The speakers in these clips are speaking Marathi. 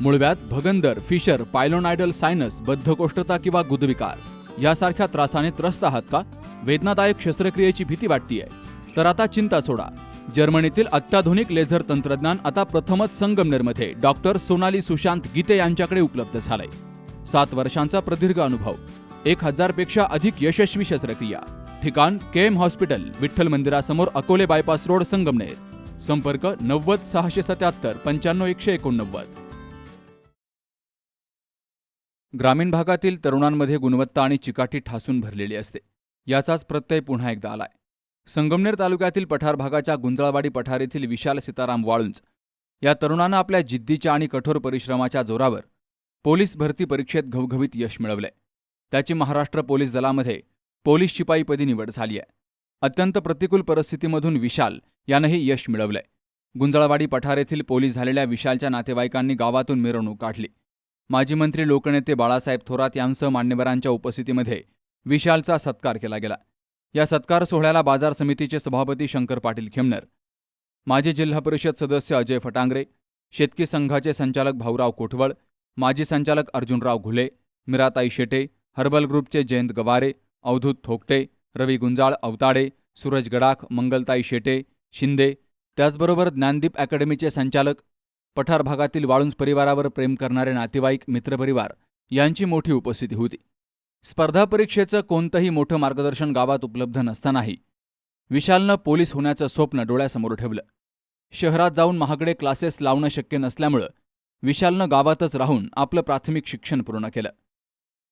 मूळव्याध, भगंदर, फिशर, पायलोनायडल सायनस, बद्धकोष्ठता किंवा गुदविकार यासारख्या त्रासाने त्रस्त आहात का? वेदनादायक शस्त्रक्रियेची भीती वाटतेय? तर आता चिंता सोडा. जर्मनीतील अत्याधुनिक लेझर तंत्रज्ञान आता प्रथमच संगमनेरमध्ये डॉक्टर सोनाली सुशांत गीते यांच्याकडे उपलब्ध झालंय. 7 वर्षांचा प्रदीर्घ अनुभव, 1000 पेक्षा अधिक यशस्वी शस्त्रक्रिया. ठिकाण केएम हॉस्पिटल, विठ्ठल मंदिरासमोर, अकोले बायपास रोड, संगमनेर. संपर्क 90 677 95 189. ग्रामीण भागातील तरुणांमध्ये गुणवत्ता आणि चिकाटी ठासून भरलेली असते. याचाच प्रत्यय पुन्हा एकदा आलाय. संगमनेर तालुक्यातील पठार भागाच्या गुंजाळवाडी पठार येथील विशाल सीताराम वाळुंज या तरुणानं आपल्या जिद्दीच्या आणि कठोर परिश्रमाच्या जोरावर पोलीस भरती परीक्षेत घवघवीत यश मिळवलंय. त्याची महाराष्ट्र पोलीस दलामध्ये पोलीस शिपाईपदी निवड झाली आहे. अत्यंत प्रतिकूल परिस्थितीमधून विशाल यानंही यश मिळवलंय. गुंजाळवाडी पठार येथील पोलीस झालेल्या विशालच्या नातेवाईकांनी गावातून मिरवणूक काढली. माजी मंत्री लोकनेते बाळासाहेब थोरात यांसह मान्यवरांच्या उपस्थितीमध्ये विशालचा सत्कार केला गेला. या सत्कार सोहळ्याला बाजार समितीचे सभापती शंकर पाटील खेमनर, माजी जिल्हा परिषद सदस्य अजय फटांगरे, शेतकी संघाचे संचालक भाऊराव कोठवळ, माजी संचालक अर्जुनराव घुले, मीराताई शेटे, हर्बल ग्रुपचे जयंत गवारे, अवधूत थोकटे, रवी गुंजाळ अवताडे, सूरज गडाख, मंगलताई शेटे शिंदे, त्याचबरोबर ज्ञानदीप अकॅडमीचे संचालक, पठार भागातील वाळुंज परिवारावर प्रेम करणारे नातेवाईक, मित्रपरिवार यांची मोठी उपस्थिती होती. स्पर्धा परीक्षेचं कोणतंही मोठं मार्गदर्शन गावात उपलब्ध नसतानाही विशालनं पोलीस होण्याचं स्वप्न डोळ्यासमोर ठेवलं. शहरात जाऊन महागडे क्लासेस लावणं शक्य नसल्यामुळं विशालनं गावातच राहून आपलं प्राथमिक शिक्षण पूर्ण केलं.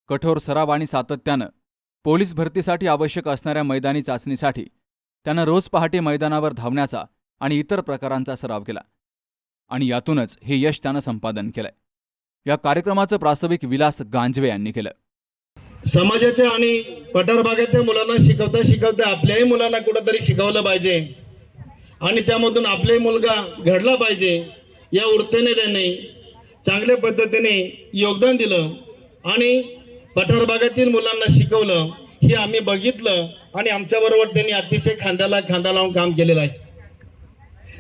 कठोर सराव आणि सातत्यानं पोलीस भरतीसाठी आवश्यक असणाऱ्या मैदानी चाचणीसाठी त्यानं रोज पहाटे मैदानावर धावण्याचा आणि इतर प्रकारांचा सराव केला आणि यातूनच हे यश त्यानं संपादन केलंय. या कार्यक्रमाचं प्रास्ताविक विलास गांजवे यांनी केलं. समाजाच्या आणि पठार भागाच्या मुलांना शिकवता शिकवता आपल्याही मुलांना कुठंतरी शिकवलं पाहिजे आणि त्यामधून आपलाही मुलगा घडला पाहिजे या वृत्तीने त्यांनी चांगल्या पद्धतीने योगदान दिलं आणि पठार भागातील मुलांना शिकवलं. हे आम्ही बघितलं आणि आमच्याबरोबर त्यांनी अतिशय खांद्याला खांदा लावून काम केलेलं आहे.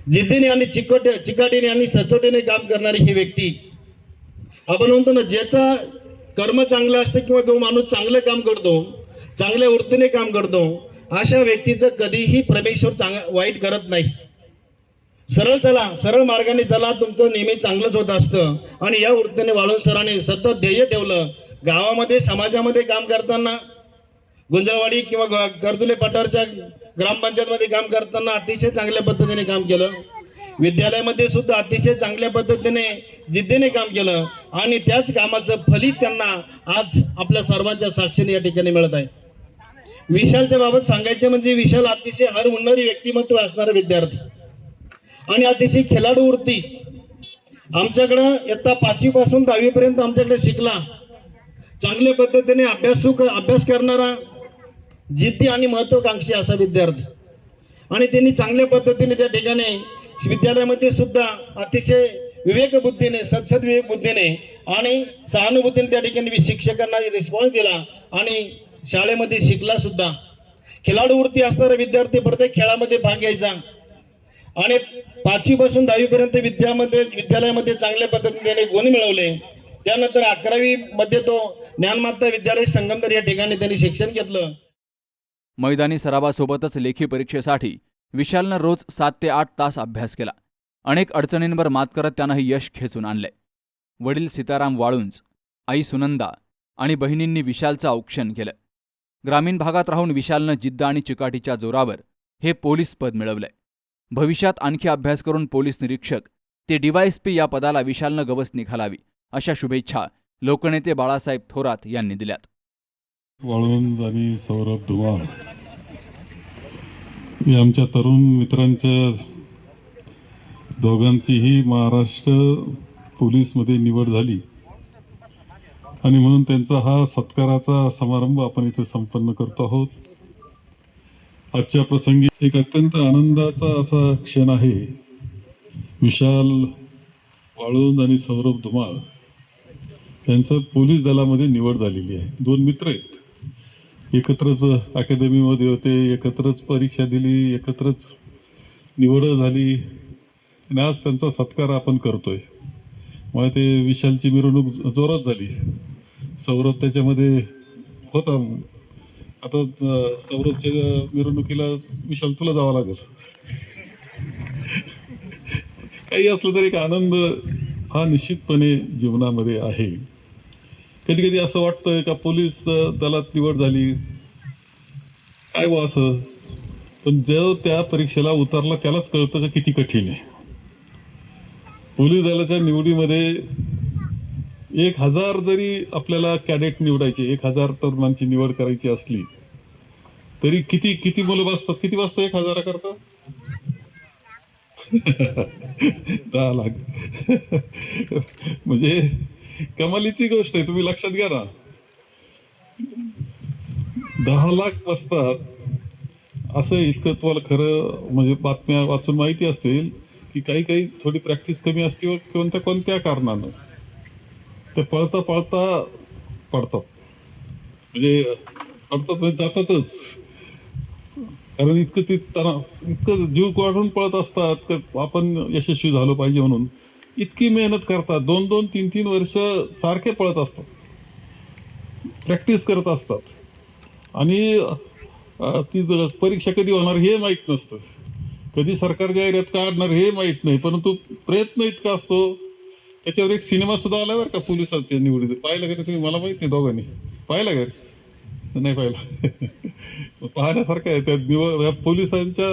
जिद्दीने आणि चिकाटीने आणि सचोटीने काम करणारी ही व्यक्ती, आपण म्हणतो ना, ज्याचा कर्म चांगलं असतं किंवा जो माणूस चांगलं काम करतो, चांगल्या वृत्तीने काम करतो, अशा व्यक्तीचं कधीही परमेश्वर वाईट करत नाही. सरळ चला, सरळ मार्गाने चला, तुमचं नेहमी चांगलंच होत असतं. आणि या वृत्तीने वाळुंज सरांनी सतत ध्येय ठेवलं. गावामध्ये समाजामध्ये काम करताना, गुंजाळवाडी किंवा कर्दुले पठारच्या ग्रामपंचायतमध्ये काम करताना अतिशय चांगल्या पद्धतीने काम केलं. विद्यालयामध्ये सुद्धा अतिशय चांगल्या पद्धतीने जिद्दीने काम केलं आणि त्याच कामाचं फलित त्यांना आज आपल्या सर्वांच्या साक्षीने या ठिकाणी मिळत आहे. विशालच्या बाबत सांगायचे म्हणजे विशाल अतिशय हरहुन्नरी व्यक्तिमत्व असणारा विद्यार्थी आणि अतिशय खेळाडू वृत्ती. आमच्याकडं इयत्ता 5वी पासून 10वी पर्यंत आमच्याकडे शिकला. चांगल्या पद्धतीने अभ्यास करणारा, जिद्दी आणि महत्वाकांक्षी असा विद्यार्थी. आणि त्यांनी चांगल्या पद्धतीने त्या ठिकाणी विद्यालयामध्ये सुद्धा अतिशय विवेक बुद्धीने, सद्विवेक बुद्धीने आणि सहानुभूतीने त्या ठिकाणी शिक्षकांना रिस्पॉन्स दिला आणि शाळेमध्ये शिकला सुद्धा. खेळाडू वृत्ती असणारा विद्यार्थी प्रत्येक खेळामध्ये भाग घ्यायचा आणि 5वी पासून 10वी पर्यंत विद्यालयामध्ये चांगल्या पद्धतीने त्याने गुण मिळवले. त्यानंतर 11वी मध्ये तो ज्ञानमाता विद्यालय संगमनेर या ठिकाणी त्यांनी शिक्षण घेतलं. मैदानी सरावासोबतच लेखी परीक्षेसाठी विशालनं रोज 7 ते 8 तास अभ्यास केला. अनेक अडचणींवर मात करत त्यानं हे यश खेचून आणलंय. वडील सीताराम वाळुंज, आई सुनंदा आणि बहिणींनी विशालचं औक्षण केलं. ग्रामीण भागात राहून विशालनं जिद्द आणि चिकाटीच्या जोरावर हे पोलीस पद मिळवलंय. भविष्यात आणखी अभ्यास करून पोलीस निरीक्षक ते DYSP या पदाला विशालनं गवसणी घालावी अशा शुभेच्छा लोकनेते बाळासाहेब थोरात यांनी दिल्यात. वाळुंज आणि सौरभ धुमाळ या आमच्या तरुण मित्रांच्या दोघांचीही महाराष्ट्र पोलीसमध्ये निवड झाली आणि म्हणून त्यांचा हा सत्काराचा समारंभ आपण इथे संपन्न करतो आहोत. आजच्या प्रसंगी एक अत्यंत आनंदाचा असा क्षण आहे. विशाल वाळुंज आणि सौरभ धुमाळ यांचं पोलीस दलामध्ये निवड झालेली आहे. 2 मित्र आहेत, एकत्रच अकॅडमीमध्ये होते, एकत्रच परीक्षा दिली, एकत्रच निवड झाली आणि आज त्यांचा सत्कार आपण करतोय. मला ते विशालची मिरवणूक जोरात झाली. सौरभ त्याच्यामध्ये होता. आता सौरभच्या मिरवणुकीला विशाल तुला जावं लागेल. काही असलं तरी एक आनंद हा निश्चितपणे जीवनामध्ये आहे. कधी कधी असं वाटतं का पोलीस दलात निवड झाली काय व असं, पण जो त्या परीक्षेला उतरला त्यालाच कळतं का किती कठीण आहे. पोलीस दलाच्या निवडीमध्ये 1000 जरी आपल्याला कॅडेट निवडायचे, 1000 तरुणांची निवड करायची असली तरी किती किती मुलं बसतात. किती वाजता 1000 करता? 10 लाख. म्हणजे कमालीची गोष्ट आहे. तुम्ही लक्षात घ्या ना, 10 लाख बसतात. असं इतकं तुम्हाला खरं म्हणजे बातम्या वाचून माहिती असेल की काही काही थोडी प्रॅक्टिस कमी असते कोणत्या कोणत्या कारणानं ते पळता पळता पडतात. म्हणजे पडतात म्हणजे जातातच. कारण इतकं ते इतकं जीव काढून पळत असतात की आपण यशस्वी झालो पाहिजे म्हणून इतकी मेहनत करतात. 2-2, 3-3 वर्ष सारखे पळत असतात, प्रॅक्टिस करत असतात. आणि ती परीक्षा कधी होणार हे माहीत नसतं, कधी सरकार जाहिरात काढणार हे माहीत नाही, परंतु प्रयत्न इतका असतो. त्याच्यावर एक सिनेमा सुद्धा आला बरं का पोलिसांच्या निवडीत. पाहिला का तुम्ही? मला माहित नाही, दोघांनी पाहिला का? नाही पाहिला. पाहण्यासारखं आहे. त्या पोलिसांच्या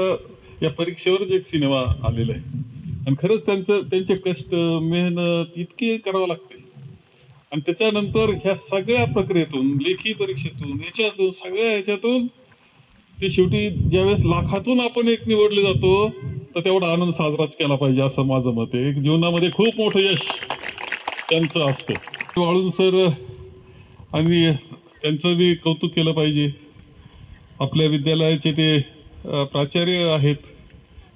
या परीक्षेवरच एक सिनेमा आलेला आहे. आणि खरंच त्यांचे कष्ट मेहनत इतकी करावं लागते. आणि त्याच्यानंतर ह्या सगळ्या प्रक्रियेतून, लेखी परीक्षेतून, याच्यातून सगळ्या ह्याच्यातून ते शेवटी ज्यावेळेस लाखातून आपण एक निवडले जातो तर तेवढा आनंद साजराच केला पाहिजे असं माझं मत आहे. एक जीवनामध्ये खूप मोठं यश त्यांचं असतं. वाळूंज सर आणि त्यांचं बी कौतुक केलं पाहिजे. आपल्या विद्यालयाचे ते प्राचार्य आहेत.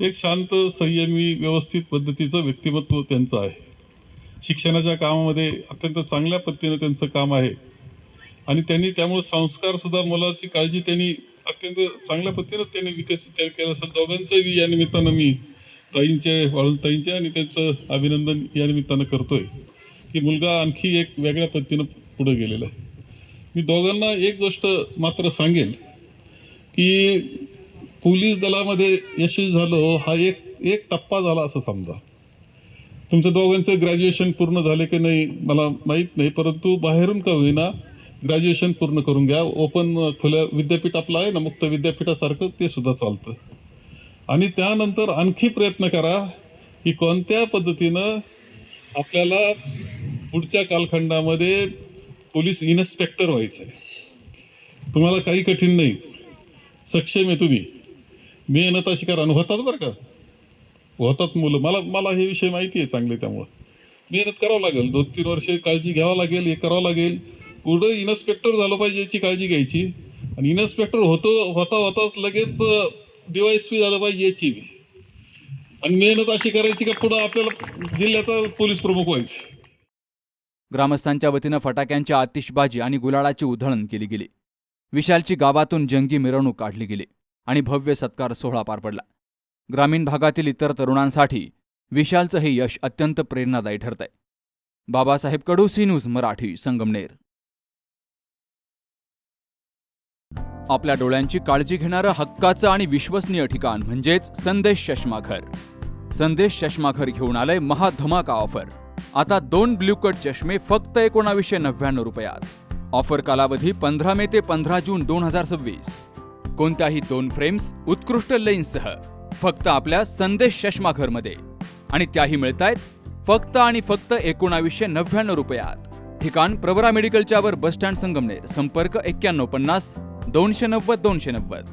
एक शांत, संयमी, व्यवस्थित पद्धतीचं व्यक्तिमत्व त्यांचं आहे. शिक्षणाच्या कामामध्ये अत्यंत चांगल्या पद्धतीने त्यांचं काम आहे. आणि त्यांनी त्यामुळे संस्कार सुद्धा, मुलाची काळजी त्यांनी अत्यंत चांगल्या पद्धतीने त्यांनी विकसित केलं असं. दोघांचंही या निमित्तानं मी वाळूंजताईंचे आणि त्यांचं अभिनंदन या निमित्तानं करतोय की मुलगा आणखी एक वेगळ्या पद्धतीनं पुढे गेलेला आहे. मी दोघांना एक गोष्ट मात्र सांगेल की पोलीस दलामध्ये यशस्वी झालो हा एक टप्पा झाला असं समजा. तुमच्या दोघांचं ग्रॅज्युएशन पूर्ण झाले की नाही मला माहीत नाही, परंतु बाहेरून का होईना ग्रॅज्युएशन पूर्ण करून घ्या. ओपन खुल्या विद्यापीठ आपलं आहे ना, मुक्त विद्यापीठासारखं ते सुद्धा चालतं. आणि त्यानंतर आणखी प्रयत्न करा की कोणत्या पद्धतीनं आपल्याला पुढच्या कालखंडामध्ये पोलीस इन्स्पेक्टर व्हायचं आहे. तुम्हाला काही कठीण नाही, सक्षम आहे तुम्ही. मेहनत अशी करा. होतात बरं का, होतात मुलं. मला हे विषय माहिती आहे चांगले. त्यामुळं मेहनत करावं लागेल, 2-3 वर्ष काळजी घ्यावं लागेल, हे करावं लागेल. पुढे इन्स्पेक्टर झालं पाहिजे याची काळजी घ्यायची. आणि इन्स्पेक्टर होताच लगेच DYSP झालं पाहिजे याची. आणि मेहनत अशी करायची का पुढे आपल्याला जिल्ह्याचा पोलीस प्रमुख व्हायचं. ग्रामस्थांच्या वतीनं फटाक्यांच्या आतिषबाजी आणि गुलालाची उधळण केली गेली. विशालची गावातून जंगी मिरवणूक काढली गेली आणि भव्य सत्कार सोहळा पार पडला. ग्रामीण भागातील इतर तरुणांसाठी विशालचं हे यश अत्यंत प्रेरणादायी ठरतंय. बाबासाहेब कडू, सी न्यूज मराठी, संगमनेर. आपल्या डोळ्यांची काळजी घेणारं हक्काचं आणि विश्वसनीय ठिकाण म्हणजेच संदेश चष्माघर. संदेश चष्माघर घेऊन आलंय महाधमाका ऑफर. आता 2 ब्ल्यू कट चष्मे फक्त 1999 रुपयात. ऑफर कालावधी 15 मे ते 15 जून 2026. कोणत्याही 2 फ्रेम्स उत्कृष्ट लेन्ससह फक्त आपल्या संदेश चष्माघरमध्ये. आणि त्याही मिळतायत फक्त आणि फक्त 1999 रुपयात. ठिकाण प्रवरा मेडिकलच्या वर, बस स्टँड, संगमनेर. संपर्क 9150 290 290.